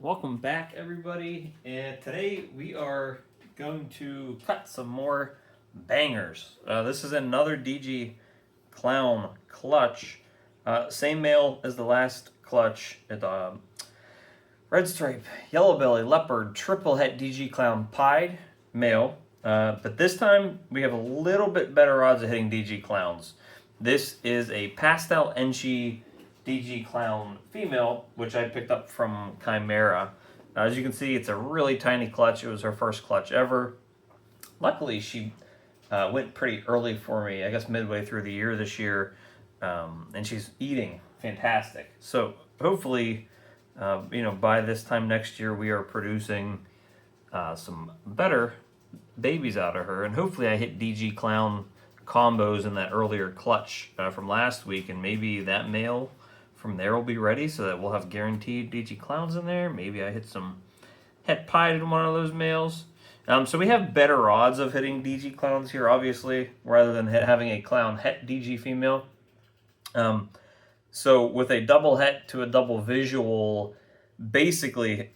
Welcome back, everybody. And today we are going to cut some more bangers. This is another DG Clown clutch. Same male as the last clutch. Red stripe, yellow belly, leopard, triple het DG Clown pied male. But this time we have a little bit better odds of hitting DG Clowns. This is a Pastel Enchi DG Clown female, which I picked up from Chimera. As you can see, it's a really tiny clutch. It was her first clutch ever. Luckily, she went pretty early for me, I guess midway through the year this year, and she's eating fantastic. So hopefully, by this time next year, we are producing some better babies out of her, and hopefully I hit DG Clown combos in that earlier clutch from last week, and maybe that male from there will be ready so that we'll have guaranteed DG Clowns in there. Maybe I hit some het pied in one of those males. So we have better odds of hitting DG Clowns here, obviously, rather than having a Clown het DG female. So with a double het to a double visual, basically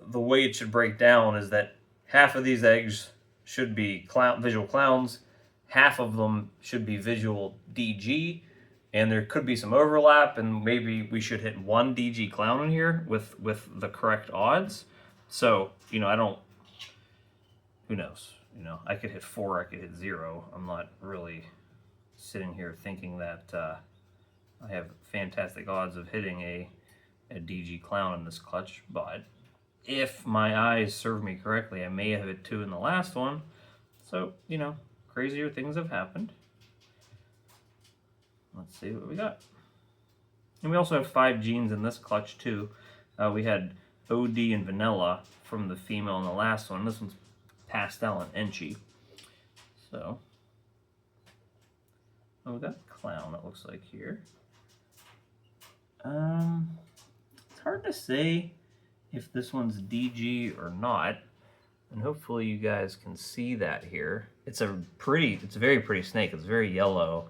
the way it should break down is that half of these eggs should be visual Clowns, half of them should be visual DG, and there could be some overlap, and maybe we should hit one DG Clown in here with the correct odds. So, who knows? I could hit 4, I could hit 0. I'm not really sitting here thinking that I have fantastic odds of hitting a DG Clown in this clutch, but if my eyes serve me correctly, I may have hit 2 in the last one. So, crazier things have happened. Let's see what we got. And we also have 5 genes in this clutch too. We had OD and Vanilla from the female in the last one. This one's Pastel and Enchi. So, we got Clown, it looks like here. It's hard to say if this one's DG or not. And hopefully you guys can see that here. It's a very pretty snake. It's very yellow.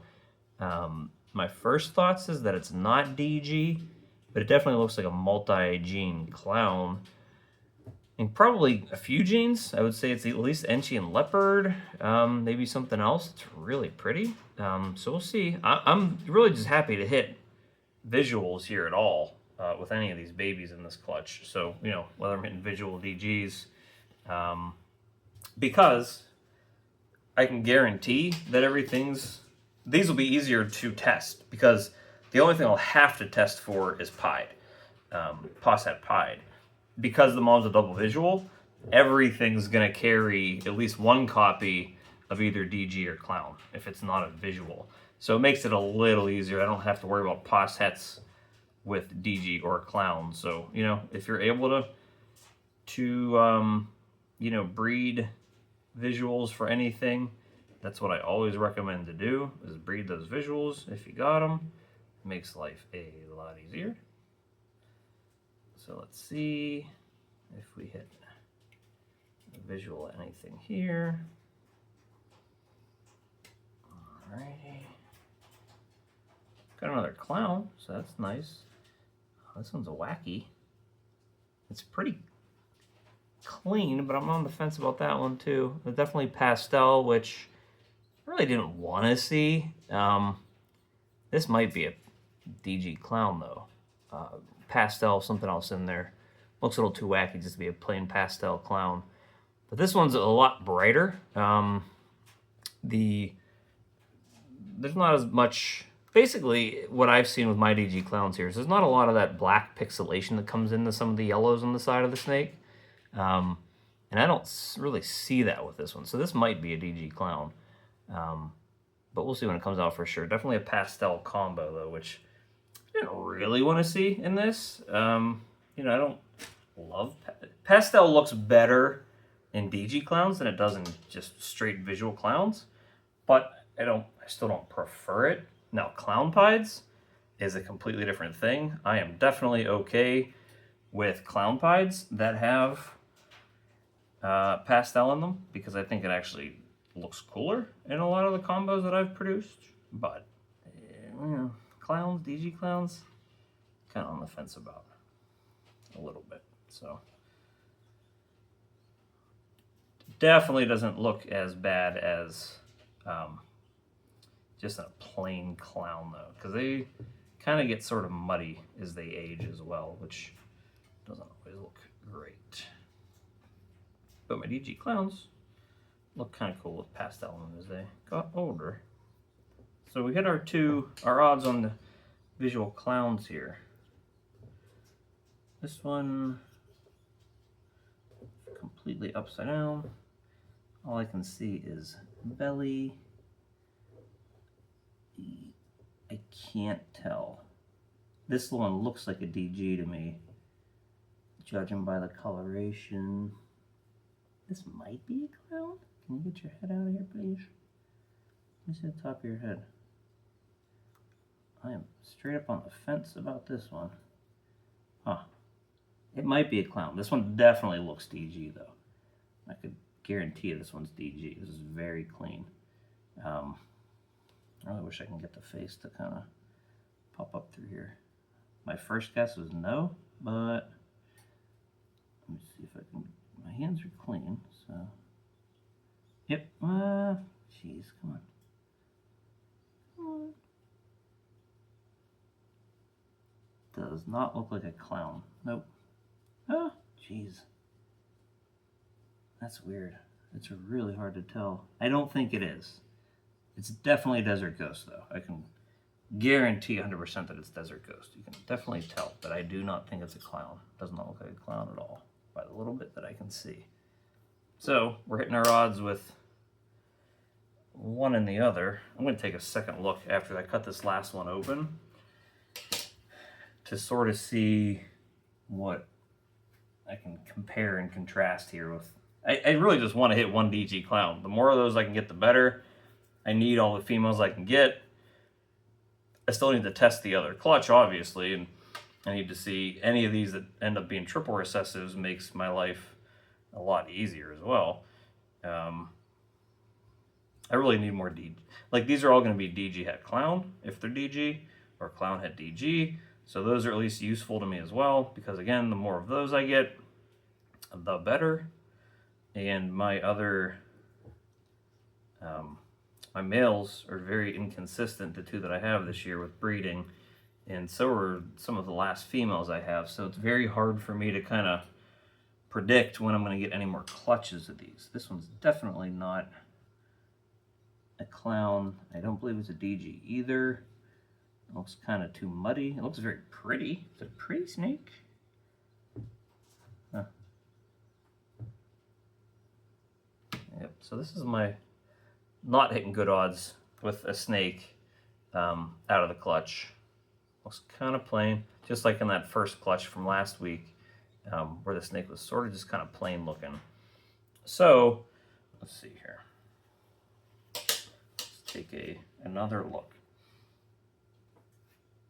My first thoughts is that it's not DG, but it definitely looks like a multi-gene Clown. And probably a few genes. I would say it's at least Enchi and Leopard, maybe something else. It's really pretty. So we'll see. I'm really just happy to hit visuals here at all with any of these babies in this clutch. So, whether I'm hitting visual DGs, because I can guarantee that these will be easier to test, because the only thing I'll have to test for is pied, posset pied. Because the mom's a double visual, everything's going to carry at least one copy of either DG or Clown if it's not a visual. So it makes it a little easier. I don't have to worry about possets with DG or Clown. So, if you're able to breed visuals for anything, that's what I always recommend to do, is breed those visuals if you got them. It makes life a lot easier. So let's see if we hit a visual anything here. Alrighty. Got another Clown, so that's nice. Oh, this one's a wacky. It's pretty clean, but I'm on the fence about that one too. It's definitely Pastel, which I really didn't want to see. This might be a DG Clown though. Pastel, something else in there. Looks a little too wacky just to be a plain Pastel Clown. But this one's a lot brighter. There's not as much. Basically, what I've seen with my DG Clowns here is there's not a lot of that black pixelation that comes into some of the yellows on the side of the snake. And I don't really see that with this one. So this might be a DG Clown. But we'll see when it comes out for sure. Definitely a Pastel combo, though, which I didn't really want to see in this. I don't love... Pastel looks better in DG Clowns than it does in just straight visual Clowns. But I still don't prefer it. Now, Clown pieds is a completely different thing. I am definitely okay with Clown pieds that have Pastel in them, because I think it actually looks cooler in a lot of the combos that I've produced. But Clowns, DG Clowns, kind of on the fence about a little bit. So definitely doesn't look as bad as just a plain clown though, because they kind of get sort of muddy as they age as well, which doesn't always look great. But my DG clowns look kind of cool with pastel as they got older. So we hit our odds on the visual clowns here. This one completely upside down. All I can see is belly. I can't tell. This one looks like a DG to me, judging by the coloration. This might be a clown. Can you get your head out of here, please? Let me see the top of your head. I am straight up on the fence about this one. Huh. It might be a clown. This one definitely looks DG though. I could guarantee you this one's DG. This is very clean. I really wish I can get the face to kind of pop up through here. My first guess was no, but let me see if I can. My hands are clean, so. Yep. Jeez, come on. Come on. Does not look like a clown. Nope. Oh, jeez. That's weird. It's really hard to tell. I don't think it is. It's definitely Desert Ghost, though. I can guarantee 100% that it's Desert Ghost. You can definitely tell, but I do not think it's a clown. Does not look like a clown at all, by the little bit that I can see. So, we're hitting our odds with one and the other. I'm going to take a second look after I cut this last one open to sort of see what I can compare and contrast here with. I really just want to hit one DG clown. The more of those I can get, the better. I need all the females I can get. I still need to test the other clutch, obviously, and I need to see any of these that end up being triple recessives makes my life a lot easier as well. I really need more DG. Like, these are all going to be DG het clown, if they're DG, or clown het DG. So those are at least useful to me as well, because again, the more of those I get, the better. And my other, my males are very inconsistent, the two that I have this year with breeding, and so are some of the last females I have. So it's very hard for me to kind of predict when I'm going to get any more clutches of these. This one's definitely not a clown. I don't believe it's a DG either. It looks kind of too muddy. It looks very pretty. It's a pretty snake. Huh. Yep, so this is my not hitting good odds with a snake out of the clutch. Looks kind of plain, just like in that first clutch from last week, where the snake was sort of just kind of plain looking. So, let's see here. Let's take another look.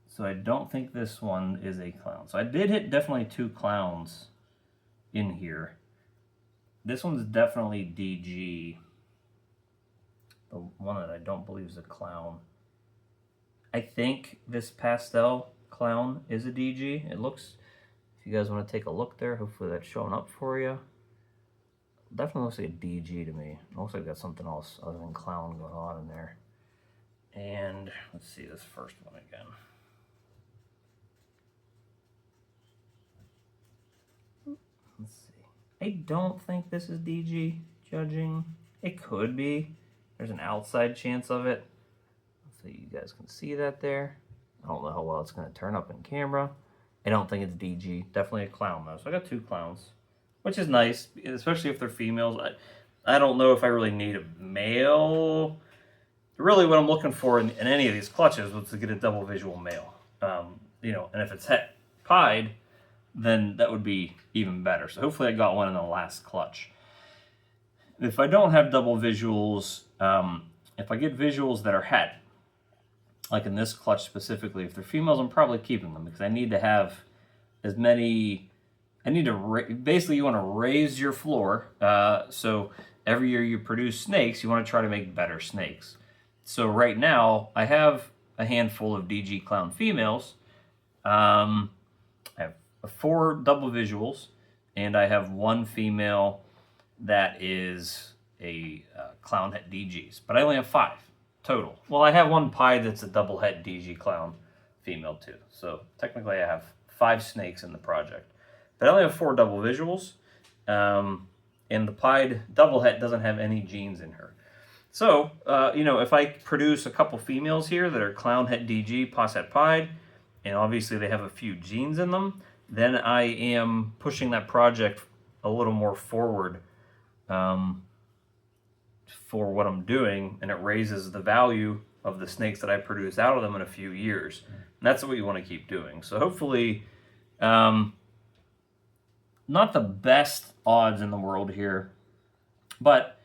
So I don't think this one is a clown. So I did hit definitely two clowns in here. This one's definitely DG. The one that I don't believe is a clown. I think this pastel clown is a DG. It looks, if you guys want to take a look there, hopefully that's showing up for you. Definitely looks like a DG to me. It looks like got something else other than clown going on in there. And let's see this first one again. Let's see. I don't think this is DG judging. It could be. There's an outside chance of it. So you guys can see that there. I don't know how well it's going to turn up in camera. I don't think it's DG. Definitely a clown though. So I got two clowns, which is nice, especially if they're females. I don't know if I really need a male. Really what I'm looking for in any of these clutches was to get a double visual male. You know, and if it's het pied, then that would be even better. So hopefully I got one in the last clutch. If I don't have double visuals, if I get visuals that are het, like in this clutch specifically, if they're females, I'm probably keeping them because I need to have as many. I need to basically you want to raise your floor. So every year you produce snakes, you want to try to make better snakes. So right now I have a handful of DG clown females. I have 4 double visuals, and I have one female that is a clown het DGs, but I only have 5 total. Well, I have one pied that's a double het DG clown female too. So technically I have 5 snakes in the project, but I only have 4 double visuals, and the pied double het doesn't have any genes in her. So, you know, if I produce a couple females here that are clown het DG, pos het pied, and obviously they have a few genes in them, then I am pushing that project a little more forward for what I'm doing, and it raises the value of the snakes that I produce out of them in a few years. And that's what you want to keep doing. So hopefully, not the best odds in the world here, but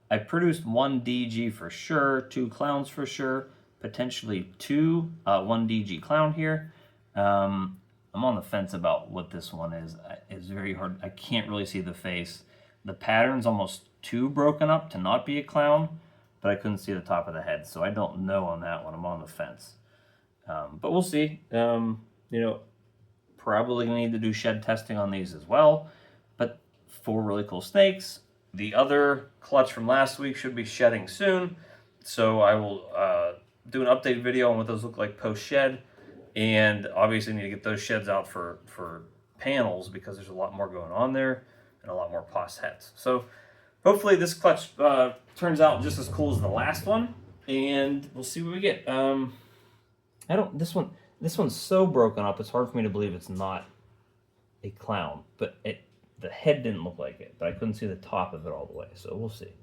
I produced 1 DG for sure, 2 clowns for sure, potentially 1 DG clown here. I'm on the fence about what this one is. It's very hard. I can't really see the face. The pattern's almost too broken up to not be a clown, but I couldn't see the top of the head, so I don't know on that one. I'm on the fence. But we'll see. You know, probably gonna need to do shed testing on these as well. But 4 really cool snakes. The other clutch from last week should be shedding soon, so I will do an update video on what those look like post-shed, and obviously need to get those sheds out for panels because there's a lot more going on there and a lot more pos hets. So hopefully this clutch turns out just as cool as the last one, and we'll see what we get. This one's so broken up, it's hard for me to believe it's not a clown, but the head didn't look like it, but I couldn't see the top of it all the way, so we'll see.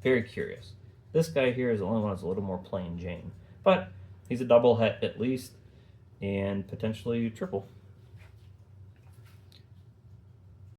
Very curious. This guy here is the only one that's a little more plain Jane, but he's a double het at least, and potentially triple.